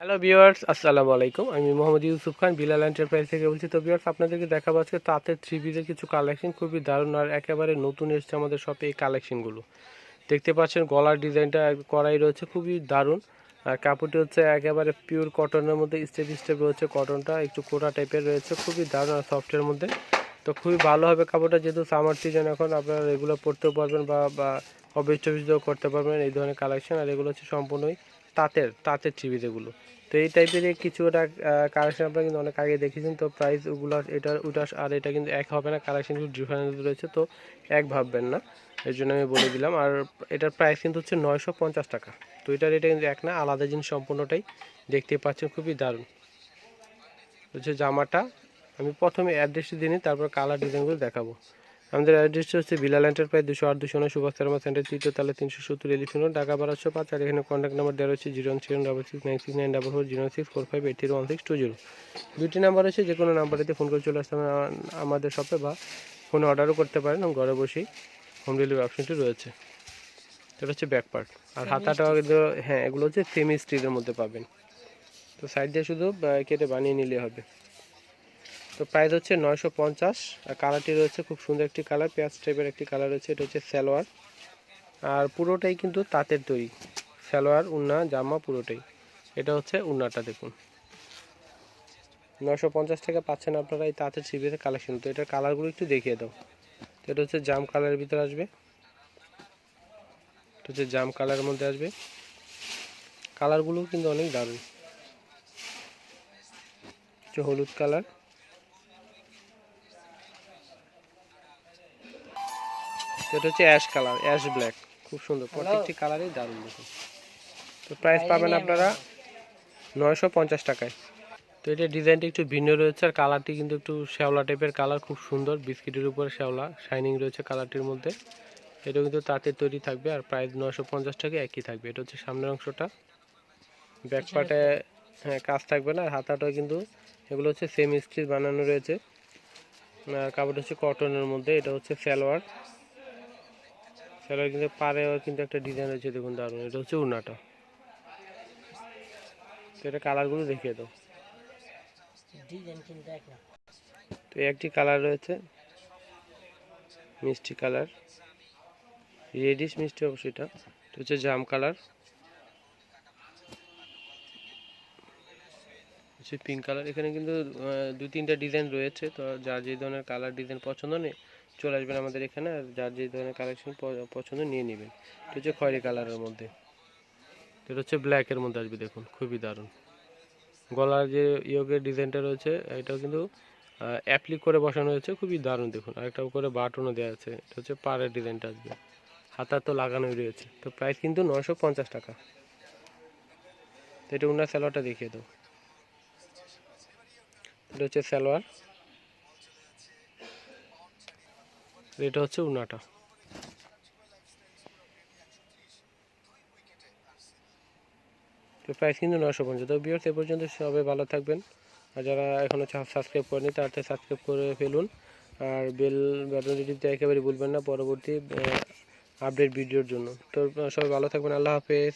Hello viewers, আসসালামু আলাইকুম। আমি মোহাম্মদ ইউসুফ খান, বিলাল এন্টারপ্রাইজ থেকে বলছি। তো ভিউয়ার্স, আপনাদেরকে দেখাবো আজকে তাঁতের থ্রি পিসের কিছু কালেকশন, খুবই দারুণ আর একেবারে নতুন এসেছে আমাদের শপে এই কালেকশনগুলো। দেখতে পাচ্ছেন গলার ডিজাইনটা করাই রয়েছে, খুবই দারুণ। আর কাপড়টি হচ্ছে একেবারে পিওর কটনের মধ্যে, স্টেপ স্টেপ রয়েছে, কটনটা একটু কোটা টাইপের রয়েছে, খুবই দারুণ আর সফটের মধ্যে। তো খুবই ভালো হবে কাপড়টা, যেহেতু সামার সিজন এখন, আপনারা রেগুলার পরতেও পারবেন বা অফিস টফিস দিয়েও করতে পারবেন এই ধরনের কালেকশন। আর এগুলো হচ্ছে সম্পূর্ণই তাঁতের থ্রি পিস এগুলো। তো এই টাইপের কিছুটা কালেকশন আপনারা কিন্তু অনেক আগে দেখেছেন। তো প্রাইস ওগুলো ওটা আর এটা কিন্তু এক হবে না, কালেকশনগুলো ডিফারেন্স রয়েছে, তো এক ভাববেন না, এর জন্য আমি বলে দিলাম। আর এটার প্রাইস কিন্তু হচ্ছে 950 টাকা। তো এটার এটা কিন্তু এক না, আলাদা জিনিস সম্পূর্ণটাই। দেখতে পাচ্ছেন খুবই দারুণ হচ্ছে জামাটা। আমি প্রথমে অ্যাড্রেসটি দিয়ে নিই, তারপর কালার ডিজাইনগুলো দেখাবো। আমাদের অ্যাড্রেসটা হচ্ছে বিলাল এন্টারপ্রাইজ, 208-209 সুভাষ শর্মা সেন্টার, 3য় তলা, 370 এলিফেন্ট রোড, ঢাকা 1205। আর এখানে কন্ট্যাক্ট নাম্বার দেওয়া রয়েছে 01766969440, দুটি নাম্বার আছে, যে কোনো নাম্বারেতে ফোন করে চলে আসতে হবে আমাদের শপে, বা ফোনে অর্ডারও করতে পারেন। ঘরে বসেই হোম ডেলিভারি অপশনটি রয়েছে। এটা হচ্ছে ব্যাক পার্ট। আর হাতাটাও কিন্তু, হ্যাঁ, এগুলো হচ্ছে সেমি স্টিলের মধ্যে পাবেন। তো সাইড দিয়ে শুধু কেটে বানিয়ে নিলে হবে। তো প্রাইস হচ্ছে 950। আর কালারটি রয়েছে খুব সুন্দর একটি কালার, পেঁয়াজ টাইপের একটি কালার রয়েছে। এটা হচ্ছে সালোয়ার, আর পুরোটাই কিন্তু তাঁতের তৈরি। সালোয়ার, উন্না, জামা পুরোটাই। এটা হচ্ছে উন্নাটা, দেখুন 950 টাকা পাচ্ছেন আপনারা এই তাঁতের সিবিএর কালেকশন। তো এটার কালারগুলো একটু দেখিয়ে দাও। তো এটা হচ্ছে জাম কালারের ভিতরে আসবে, এটা হচ্ছে জাম কালারের মধ্যে আসবে। কালারগুলো কিন্তু অনেক দারুণ, হচ্ছে হলুদ কালার, এটা হচ্ছে অ্যাশ কালার, অ্যাশ ব্ল্যাক, খুব সুন্দর, প্রত্যেকটি কালারই দারুণ দেখুন। তো প্রাইস পাবেন আপনারা 950 টাকায়। তো এটা ডিজাইনটা একটু ভিন্ন রয়েছে, আর কালারটি কিন্তু একটু শ্যাওলা টাইপের কালার, খুব সুন্দর, বিস্কিটের উপরে শ্যাওলা শাইনিং রয়েছে কালারটির মধ্যে। এটা কিন্তু তাঁতের তৈরি থাকবে, আর প্রাইস 950 টাকা একই থাকবে। এটা হচ্ছে সামনের অংশটা, ব্যাক পার্টে হ্যাঁ কাজ থাকবে না। আর হাতাটাও কিন্তু এগুলো হচ্ছে সেমি স্টিচ বানানো রয়েছে। আর কাপড়টা হচ্ছে কটনের মধ্যে। এটা হচ্ছে সালোয়ার, সালোয়ার কিন্তু পাড়েও কিন্তু একটা ডিজাইন রয়েছে, দেখুন দারুণ। এটা হচ্ছে উন্নাটা। তো এটা কালারগুলো দেখিয়ে দাও। তো একটি কালার রয়েছে মিষ্টি কালার, রেডিশ মিষ্টি অবশ্যই। এটা হচ্ছে জাম কালার, হচ্ছে পিঙ্ক কালার। এখানে কিন্তু দুই তিনটা ডিজাইন রয়েছে। তো যার যে ধরনের কালার ডিজাইন পছন্দ নেই চলে আসবেন আমাদের এখানে, আর যার যে ধরনের কালেকশন পছন্দ নিয়ে নেবেন। এটা হচ্ছে খয়েরি কালারের মধ্যে, এটা হচ্ছে ব্ল্যাকের মধ্যে আসবে, দেখুন খুবই দারুণ। গলার যে ইয়োগের ডিজাইনটা রয়েছে, এটাও কিন্তু অ্যাপ্লিক করে বসানো হয়েছে, খুবই দারুণ দেখুন। আরেকটা করে বাটনও দেওয়া আছে। এটা হচ্ছে পাড়ের ডিজাইনটা আসবে, হাতা তো লাগানোই রয়েছে। তো প্রাইস কিন্তু 950 টাকা। তো এটা উনার সালোয়ারটা দেখিয়ে দাও। এটা হচ্ছে সালোয়ার, এটা হচ্ছে উনাটা। তো প্রাইস কিন্তু 950। তো ভিউয়ার্স, এ পর্যন্ত সবাই ভালো থাকবেন। আর যারা এখনও সাবস্ক্রাইব করেনি তাড়াতাড়ি সাবস্ক্রাইব করে ফেলুন। আর বেল বাটনটি টিপতে একেবারে ভুলবেন না পরবর্তী আপডেট ভিডিওর জন্য। তো সবাই ভালো থাকবেন, আল্লাহ হাফেজ।